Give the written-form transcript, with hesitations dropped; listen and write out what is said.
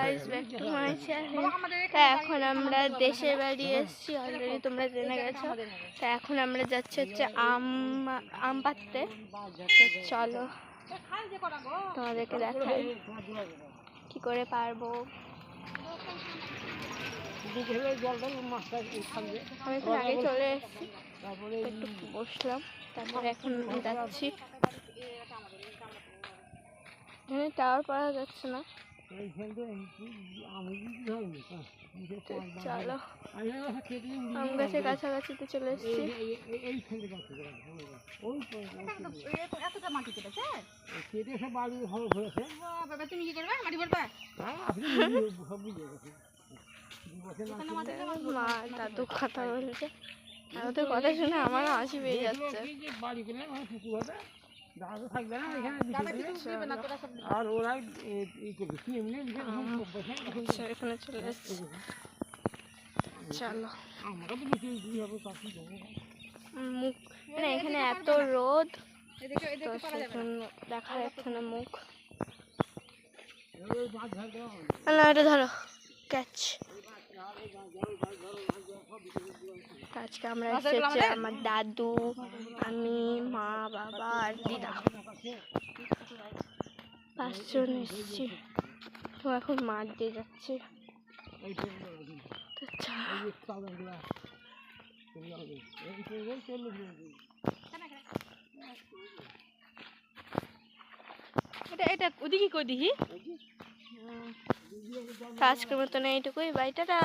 Guys back to my channel. তা এখন আমরা দেশের বাড়ি এসেছি, অলরেডি তোমরা জেনে গেছো। তা এখন আমরা যাচ্ছি হচ্ছে আম পাড়তে। চলো তোমাদেরকে দেখাই কি করে পারবো। আমি এখন আগে চলে এসেছি, একটু বসলাম, তারপরে এখন যাচ্ছি। এখানে টাওয়ার পাওয়া যাচ্ছে না। চলো আম গাছের কাছাকাছিতে চলে এসেছি। মা দাদু কথা বলছে, ওদের কথা শুনে আমার হাসি পেয়ে যাচ্ছে। আর ওরা এখানে চলে এসছে। চলো মুখ মানে এখানে এত রোদ দেখা যাচ্ছে না মুখ। এটা ধরো ক্যাচ। আজকে আমরা এসেছি আমার দাদু, আমি, মা, বাবা আর দিদা, 5 জন এসেছি। তো এখন মাঠ দিয়ে যাচ্ছি। এটা ওদিকে কই দেখি। আজকের মতন এইটুকুই, বাই, টাটা।